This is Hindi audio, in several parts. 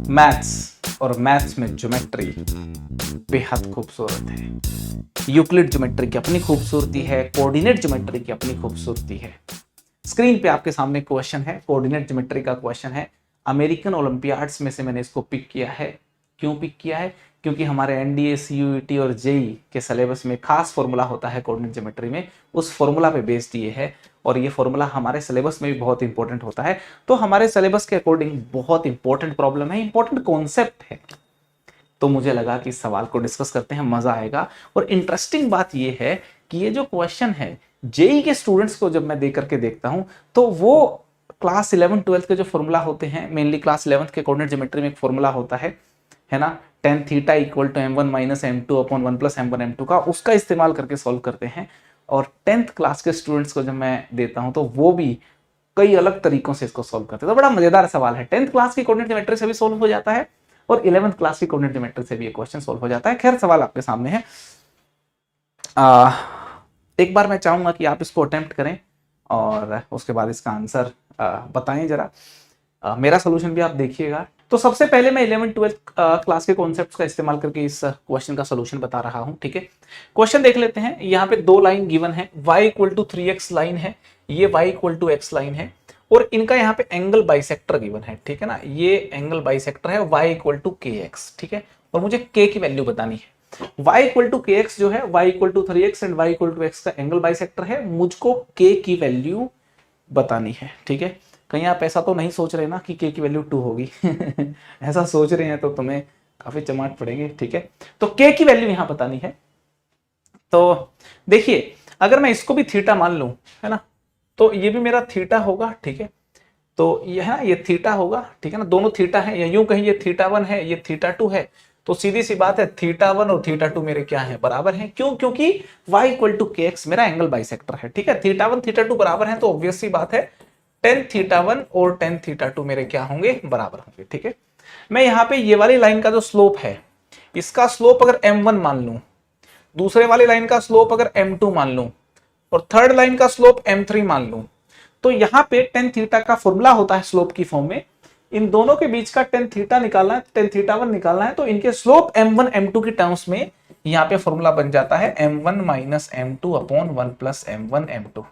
मैथ्स और मैथ्स में ज्योमेट्री बेहद खूबसूरत है। यूक्लिड ज्योमेट्री की अपनी खूबसूरती है, कोऑर्डिनेट ज्योमेट्री की अपनी खूबसूरती है। स्क्रीन पे आपके सामने क्वेश्चन है, कोऑर्डिनेट ज्योमेट्री का क्वेश्चन है। अमेरिकन ओलंपियाड्स में से मैंने इसको पिक किया है। क्यों पिक किया है? क्योंकि हमारे एनडीए, सीयूईटी और जेई के सिलेबस में खास फॉर्मूला होता है कोऑर्डिनेट ज्योमेट्री में, उस फॉर्मूला पे बेस्ड ये है और ये फॉर्मूला हमारे सिलेबस में भी बहुत इंपॉर्टेंट होता है। तो हमारे सिलेबस के अकॉर्डिंग बहुत इंपॉर्टेंट प्रॉब्लम है, इंपॉर्टेंट कॉन्सेप्ट है। तो मुझे लगा कि इस सवाल को डिस्कस करते हैं, मजा आएगा। और इंटरेस्टिंग बात यह है कि ये जो क्वेश्चन है जेई के स्टूडेंट्स को जब मैं दे करके देखता हूं तो वो क्लास 11-12 के जो फॉर्मूला होते हैं, मेनली क्लास 11th के कोऑर्डिनेट ज्योमेट्री में एक फॉर्मूला होता है ना, tan theta equal to m1 minus m2 upon 1 plus m1 m2 का, उसका इस्तेमाल करके सॉल्व करते हैं। और 10th क्लास के स्टूडेंट्स को जब मैं देता हूं तो वो भी कई अलग तरीकों से इसको सॉल्व करते हैं। तो बड़ा मजेदार सवाल है। 10th क्लास की कोऑर्डिनेट ज्योमेट्री से भी सॉल्व हो जाता है और 11th क्लास की कोऑर्डिनेट ज्योमेट्री से भी ये क्वेश्चन सॉल्व हो जाता है। खैर, सवाल आपके सामने है। एक बार मैं चाहूंगा कि आप इसको अटेम्प्ट करें और उसके बाद इसका आंसर बताएं जरा। मेरा सोल्यूशन भी आप देखिएगा। तो सबसे पहले मैं 11-12 क्लास के कॉन्सेप्ट्स का इस्तेमाल करके इस क्वेश्चन का सोल्यूशन बता रहा हूं। ठीक है, क्वेश्चन देख लेते हैं। यहाँ पे दो लाइन गिवन है, y equal to 3x line है, ये y equal to x line है और इनका यहाँ पे एंगल बाइसेक्टर गिवन है। ठीक है ना, ये एंगल बाइसेक्टर है y इक्वल टू kx। ठीक है, और मुझे k की वैल्यू बतानी है। y इक्वल टू kx जो है, y equal to 3x and y equal to x का एंगल बाइसेक्टर है, मुझको k की वैल्यू बतानी है। ठीक है, कहीं आप ऐसा तो नहीं सोच रहे ना कि k की वैल्यू 2 होगी ऐसा सोच रहे हैं तो तुम्हें काफी चमाट पड़ेंगे। ठीक है, तो k की वैल्यू यहां बतानी है। तो देखिए, अगर मैं इसको भी थीटा मान लूं, है ना, तो ये भी मेरा थीटा होगा। ठीक है, तो ये है ना, ये थीटा होगा। ठीक है ना, दोनों थीटा है, या यूं कहीं ये थीटा 1 है, ये थीटा 2 है। तो सीधी सी बात है, थीटा 1 और थीटा 2 मेरे क्या है, बराबर हैं। क्यों? क्योंकि y इक्वल टू kx मेरा एंगल बाइसेक्टर है। ठीक है, थीटा 1 थीटा 2 बराबर हैं, तो ऑब्वियस सी बात है tan थीटा 1 और tan थीटा 2 मेरे क्या होंगे, बराबर होंगे। ठीक है, मैं यहाँ पे ये वाली लाइन का जो स्लोप है, इसका स्लोप अगर m1 मान लूं, दूसरे वाली लाइन का स्लोप अगर m2 मान लूं और थर्ड लाइन का स्लोप m3 मान लूं, तो यहाँ पे tan थीटा का फॉर्मूला होता है स्लोप की फॉर्म में। इन दोनों के बीच का tan थीटा निकालना है, tan थीटा 1 निकालना है, तो इनके स्लोप m1 m2 की टर्म्स में यहाँ पे फॉर्मूला बन जाता है m1 minus m2 upon 1 plus m1 m2,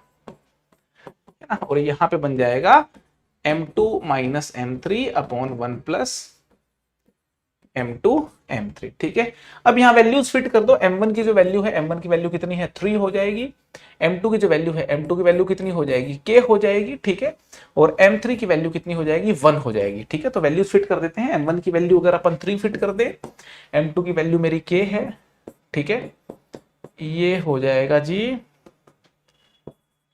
और यहाँ पे बन जाएगा m2 minus m3 upon 1 plus m2 m3। ठीक है, अब यहाँ वैल्यूज फिट कर दो। m1 की जो वैल्यू है, m1 की वैल्यू कितनी है, 3 हो जाएगी। m2 की जो वैल्यू है, m2 की वैल्यू कितनी हो जाएगी, k हो जाएगी। ठीक है, और m3 की वैल्यू कितनी हो जाएगी, 1 हो जाएगी। ठीक है, तो वैल्यूज फिट कर देते हैं। m1 की वैल्यू अगर अपन 3 फिट कर दे, m2 की वैल्यू मेरी k है। ठीक है, ये हो जाएगा जी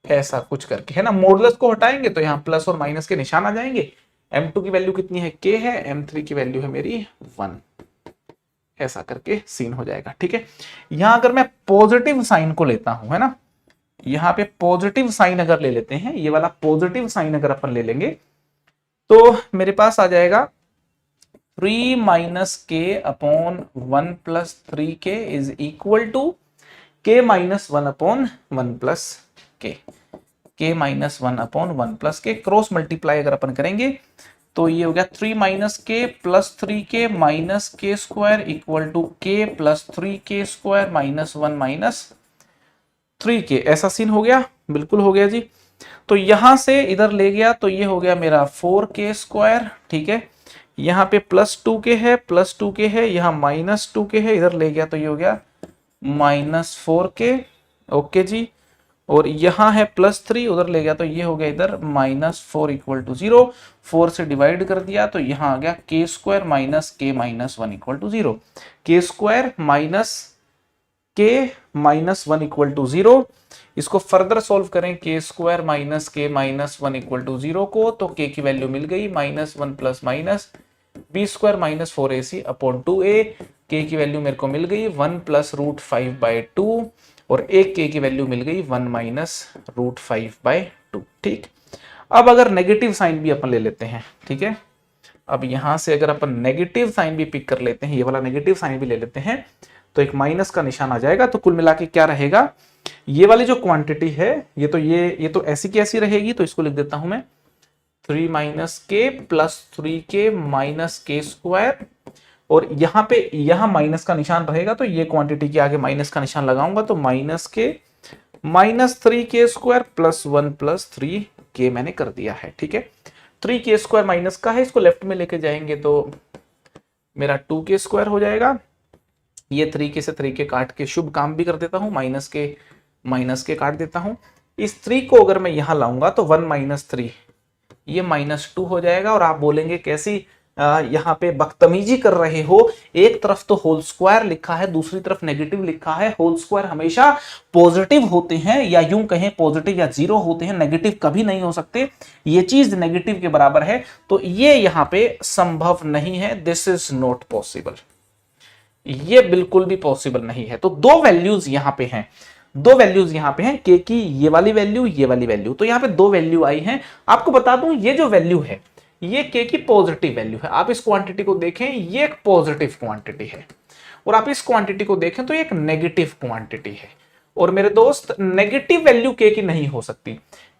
ऐसा कुछ करके, है ना। मॉडुलस को हटाएंगे तो यहाँ प्लस और माइनस के निशान आ जाएंगे। m2 की वैल्यू कितनी है, k है, m3 की वैल्यू है मेरी 1, ऐसा करके सीन हो जाएगा। ठीक है, यहां अगर मैं पॉजिटिव साइन को लेता हूं, है ना, यहाँ पे पॉजिटिव साइन अगर ले लेते हैं, ये वाला पॉजिटिव साइन अगर अपन ले लेंगे तो मेरे पास आ जाएगा 3 minus k upon 1 plus 3k is equal to k minus 1 upon 1 plus k minus 1 upon 1 plus k. Cross multiply अगर अपन करेंगे तो ये हो गया 3 minus k plus 3k minus k square equal to k plus 3k square minus 1 minus 3k। ऐसा सीन हो गया, बिल्कुल हो गया जी। तो यहां से इधर ले गया तो ये हो गया मेरा 4k स्क्वायर। ठीक है, यहाँ पे प्लस 2k है, प्लस 2k है, यहाँ माइनस 2k है, इधर ले गया तो ये हो गया माइनस 4k। ओके जी, और यहाँ है प्लस 3, उधर ले गया तो ये हो गया इधर माइनस 4 इक्वल टू 0। 4 से डिवाइड कर दिया तो यहाँ आ गया k square minus k minus 1 equal to 0। k square minus k minus 1 equal to 0। इसको फर्दर सॉल्व करें, k square minus k minus 1 equal to 0 को, तो k की वैल्यू मिल गई minus 1 plus minus b square minus 4ac upon 2a। k की वैल्यू मेरे को मिल गई 1 प्लस रूट 5/2 और एक k की वैल्यू मिल गई 1 माइनस रूट 5/2। ठीक, अब अगर नेगेटिव साइन भी अपन ले लेते हैं, ठीक है, अब यहां से अगर अपन नेगेटिव साइन भी पिक कर लेते हैं, ये वाला नेगेटिव साइन भी ले लेते हैं, तो एक माइनस का निशान आ जाएगा। तो कुल मिला के क्या रहेगा, ये वाली जो क्वांटिटी है, ये तो ऐसी की ऐसी रहेगी, तो इसको लिख देता हूं मैं 3 minus k plus 3k minus k square, और यहाँ पे यहाँ माइनस का निशान रहेगा तो ये क्वांटिटी के आगे माइनस का निशान लगाऊंगा तो माइनस के minus 3k square plus 1 plus 3k मैंने कर दिया है। ठीक है, 3k स्क्वायर माइनस का है, इसको लेफ्ट में लेके जाएंगे तो मेरा 2k स्क्वायर हो जाएगा। ये 3k से 3k काट के शुभ काम भी कर देता हूं, माइनस के काट देता हूं। इस 3 को अगर मैं यहां लाऊंगा तो 1 माइनस 3 ये -2 हो जाएगा। और आप बोलेंगे कैसी यहाँ पे बदतमीजी कर रहे हो, एक तरफ तो होल स्क्वायर लिखा है, दूसरी तरफ नेगेटिव लिखा है। होल स्क्वायर हमेशा पॉजिटिव होते हैं, या यूं कहें पॉजिटिव या जीरो होते हैं, नेगेटिव कभी नहीं हो सकते। ये चीज नेगेटिव के बराबर है तो ये यहाँ पे संभव नहीं है, दिस इज नॉट पॉसिबल, ये बिल्कुल भी पॉसिबल नहीं है। तो दो वैल्यूज यहाँ पे हैं, दो वैल्यूज यहाँ पे हैं, के की ये वाली वैल्यू, ये वाली वैल्यू, तो यहाँ पे दो वैल्यू आई हैं। आपको बता दूं ये जो वैल्यू है ये के की पॉजिटिव वैल्यू है। आप इस क्वांटिटी को देखें, ये एक पॉजिटिव क्वांटिटी है, और आप इस क्वांटिटी को देखें तो ये एक नेगेटिव क्वांटिटी है। और मेरे दोस्त नेगेटिव वैल्यू के की नहीं हो सकती,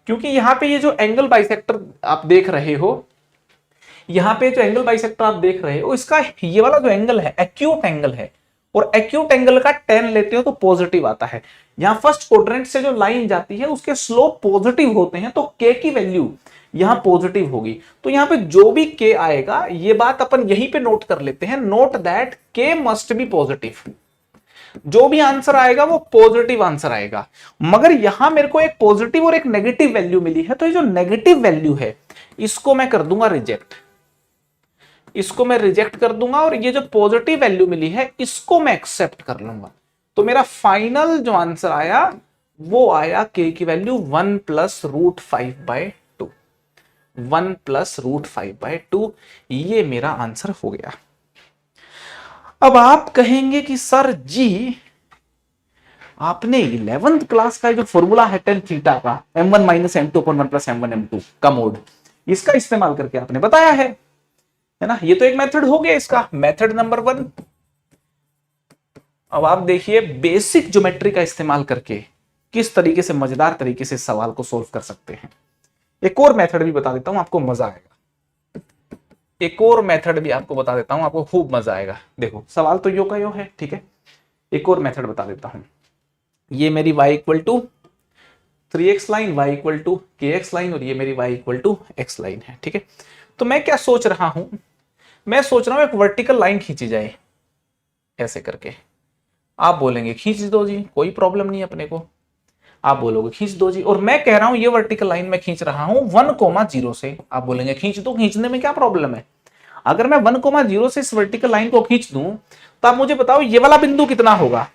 क्योंकि यहाँ पे ये जो एंगल बाइसेक्टर आप देख रहे हो, यहाँ पे जो एंगल बाइसेक्टर आप देख रहे हो, इसका ये वाला जो एंगल है एक्यूट एंगल है, और एक्यूट एंगल का tan लेते हो तो पॉजिटिव आता है। यहाँ फर्स्ट क्वाड्रेंट से जो लाइन जाती है उसके स्लोप पॉजिटिव होते हैं, तो k की वैल्यू यहाँ पॉजिटिव होगी। तो यहाँ पे जो भी k आएगा, ये बात अपन यहीं पे नोट कर लेते हैं, note that k must be positive. जो भी आंसर आएगा वो पॉजिटिव आंसर आएगा। मगर यहां मेरे को एक पॉजिटिव और एक नेगेटिव वैल्यू मिली है, तो ये जो नेगेटिव वैल्यू है इसको मैं कर दूंगा रिजेक्ट, इसको मैं रिजेक्ट कर दूंगा, और ये जो पॉजिटिव वैल्यू मिली है इसको मैं एक्सेप्ट कर लूंगा। तो मेरा फाइनल जो आंसर आया वो आया k की value 1 plus root 5/2, 1 plus root 5/2, ये मेरा आंसर हो गया। अब आप कहेंगे कि सर जी आपने 11th क्लास का जो फॉर्मूला है tan थीटा का m1 minus m2 upon 1 plus m1 m2 का मोड, इसका इस्तेमाल करके आपने बताया है ना, ये तो एक मेथड हो गया इसका, मेथड नंबर 1। अब आप देखिए बेसिक ज्योमेट्री का इस्तेमाल करके किस तरीके से मजेदार तरीके से सवाल को सोल्व कर सकते हैं। एक और मेथड भी बता देता हूं, आपको मजा आएगा। एक और मेथड भी आपको बता देता हूं, आपको खूब मजा आएगा। देखो सवाल तो यो का यो है, ठीक है, एक और मेथड बता देता हूं। ये मेरी y equal to 3x line, y equal to kx line, और ये मेरी y equal to x line है, ठीक है। तो मैं क्या सोच रहा हूं, मैं सोच रहा हूं एक वर्टिकल लाइन खींची जाए ऐसे करके। आप बोलेंगे खींच दो जी, कोई प्रॉब्लम नहीं अपने को, आप बोलोगे खींच दो जी, और मैं कह रहा हूं ये वर्टिकल लाइन मैं खींच रहा हूं 1,0 से। आप बोलेंगे खींच दो, खींचने में क्या प्रॉब्लम है। अगर मैं 1,0 से इस वर्टिकल लाइन को खींच दूं तो आप मुझे बताओ ये वाला बिंदु कितना होगा,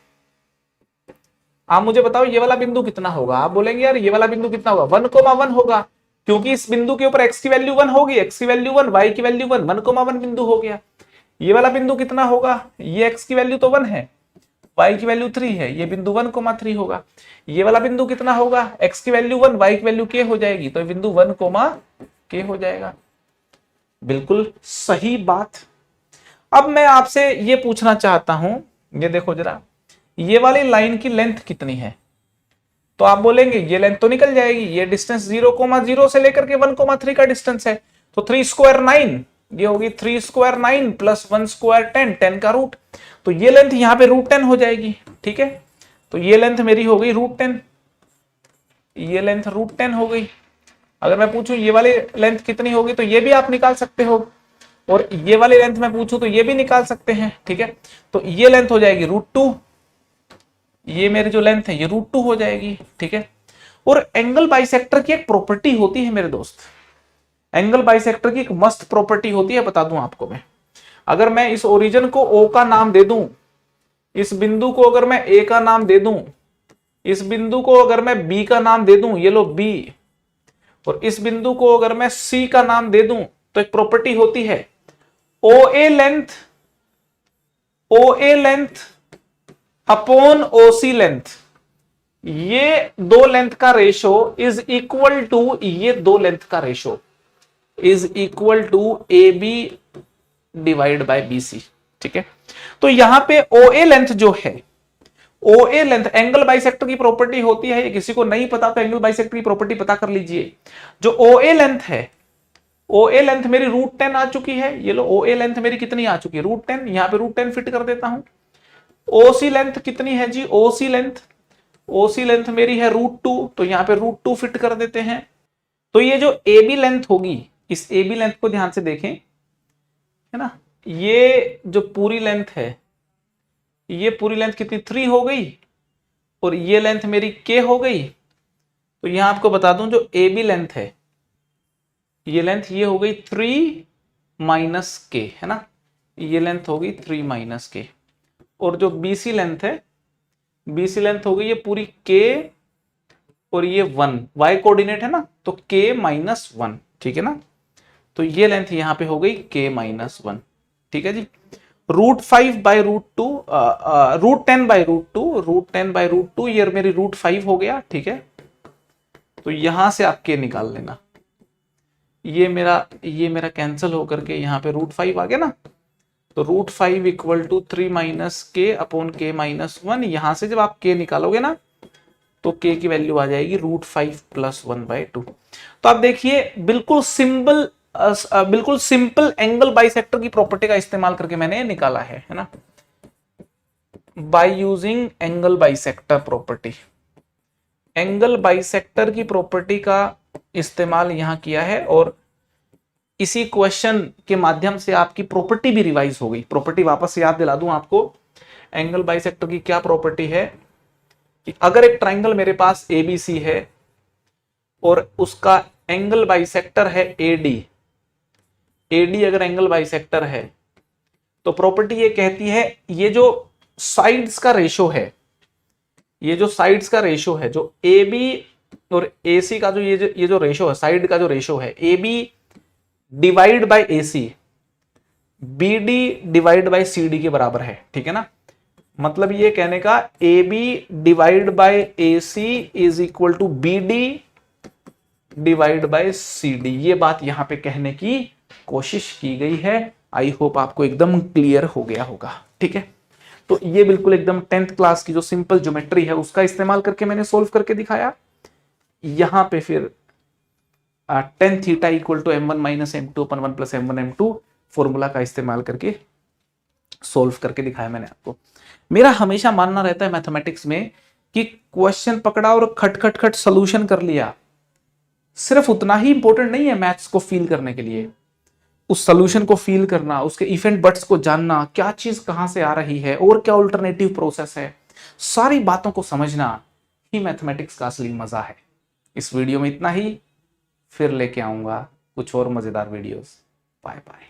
आप मुझे बताओ ये वाला बिंदु कितना होगा। आप बोलेंगे यार ये वाला बिंदु कितना होगा, 1,1 होगा, क्योंकि इस बिंदु के ऊपर x की वैल्यू 1 होगी, x की वैल्यू 1, y की वैल्यू 1, 1,1 बिंदु हो गया। ये वाला बिंदु कितना होगा, ये x की वैल्यू तो 1 है, y की वैल्यू 3 है, ये बिंदु 1,3 होगा। ये वाला बिंदु कितना होगा, x की वैल्यू 1, y की वैल्यू k हो जाएगी, तो बिंदु 1, हो जाएगा। बिल्कुल सही बात। अब मैं आपसे ये पूछना चाहता हूं, ये देखो जरा, ये वाली लाइन की लेंथ कितनी है, तो आप बोलेंगे ये लेंथ तो निकल जाएगी, ये डिस्टेंस 0,0 से लेकर के 1,3 का डिस्टेंस है, तो 3 स्क्वायर 9, ये होगी 3 स्क्वायर 9 प्लस 1 स्क्वायर 10, 10 का रूट, तो ये लेंथ यहाँ पे √10 हो जाएगी, ठीक है। तो ये लेंथ मेरी हो गई √10, ये लेंथ √10 हो गई। अगर मैं पूछूं ये वाली लेंथ कितनी होगी, तो ये भी आप निकाल सकते हो, और ये वाली लेंथ मैं पूछूं तो ये भी निकाल सकते हैं, ठीक है। तो ये लेंथ हो जाएगी √2, ये मेरी जो लेंथ है ये √2 हो जाएगी, ठीक है। और एंगल बाइसेक्टर की एक प्रॉपर्टी होती है मेरे दोस्त, एंगल बाइसेक्टर की एक मस्त प्रॉपर्टी होती है, बता दूं आपको मैं। अगर मैं इस ओरिजिन को O का नाम दे दूं, इस बिंदु को अगर मैं A का नाम दे दूं, इस बिंदु को अगर मैं B का नाम दे दूं, ये लो B, और इस बिंदु को अगर मैं C का नाम दे दूं, तो एक प्रॉपर्टी होती है OA length upon OC length, ये दो लेंथ का रेशो इज इक्वल टू, ये दो लेंथ का ratio is equal to AB divide by BC, ठीक है। तो यहां पे OA लेंथ जो है, OA लेंथ एंगल बाइसेक्टर की प्रॉपर्टी होती है, ये किसी को नहीं पता तो एंगल बाइसेक्टर की प्रॉपर्टी पता कर लीजिए। जो OA लेंथ है ओ ए लेंथ मेरी √10 आ चुकी है, ये लो ओ ए लेंथ मेरी कितनी आ चुकी है √10, यहां पे √10 फिट कर देता हूं। ओसी लेंथ कितनी है जी, ओसी लेंथ मेरी है √2, तो यहां पे √2 फिट कर देते हैं। तो ये जो ए बी लेंथ होगी, इस ए बी लेंथ को ध्यान से देखें, है ना, ये जो पूरी लेंथ है, ये पूरी लेंथ कितनी 3 हो गई, और ये लेंथ मेरी के हो गई। तो यहां आपको बता दूं जो ए बी लेंथ है, ये लेंथ ये हो गई 3 माइनस के, है ना, ये लेंथ हो गई 3 माइनस के। और जो बीसी लेंथ है, बीसी लेंथ हो गई ये पूरी के और ये 1, वाई कोऑर्डिनेट है ना, तो के माइनस 1, ठीक है ना। तो ये लेंथ यहां पे हो गई के माइनस 1, ठीक है जी। √5 बाई √2, √10 बाई √2, ये मेरी √5 हो गया, ठीक है। तो यहां से आप के निकाल लेना, ये मेरा कैंसिल होकर के यहां पे √5 आ गया ना। तो √5 equal to 3 minus k upon के माइनस 1, यहां से जब आप के निकालोगे ना तो के की वैल्यू आ जाएगी √5 प्लस 1/2। तो आप देखिए बिल्कुल सिंपल एंगल बाइसेक्टर की प्रॉपर्टी का इस्तेमाल करके मैंने निकाला है ना, by using angle bisector property. Angle bisector की प्रॉपर्टी का इस्तेमाल यहां किया है, और इसी क्वेश्चन के माध्यम से आपकी प्रॉपर्टी भी रिवाइज हो गई। प्रॉपर्टी वापस याद दिला दूं आपको, एंगल बाइसेक्टर की क्या प्रॉपर्टी है कि अगर एक ट्राइंगल मेरे पास एबीसी है और उसका एंगल बाइसेक्टर है एडी, एडी अगर एंगल बाइसेक्टर है, तो प्रॉपर्टी ये कहती है ये जो साइड्स का रेशो है, ये जो साइड्स का रेशो है, जो ए बी और ए सी का जो ये जो रेशो है, साइड का जो रेशो है, A B divide by A C, B D divide by C D के बराबर है, ठीक है ना। मतलब ये कहने का A B divide by A C is equal to B D divide by C D, ये बात यहां पे कहने की कोशिश की गई है। आई होप आपको एकदम क्लियर हो गया होगा, ठीक है। तो ये बिल्कुल एकदम 10th क्लास की जो सिंपल ज्योमेट्री है उसका इस्तेमाल करके मैंने सोल्व करके दिखाया। यहां पे फिर tan theta equal to m1 minus m2 upon 1 plus m1 m2 formula का इस्तेमाल करके सोल्व करके दिखाया मैंने आपको। मेरा हमेशा मानना रहता है मैथमेटिक्स में कि क्वेश्चन पकड़ा और खट खट खट सोल्यूशन कर लिया, सिर्फ उतना ही इंपॉर्टेंट नहीं है मैथ्स को फील करने के लिए। उस सोल्यूशन को फील करना, उसके इफ एंड बट्स को जानना, क्या चीज कहां से आ रही है और क्या अल्टरनेटिव प्रोसेस है, सारी बातों को समझना ही मैथमेटिक्स का असली मजा है। इस वीडियो में इतना ही, फिर लेके आऊंगा कुछ और मजेदार वीडियोस। Bye bye.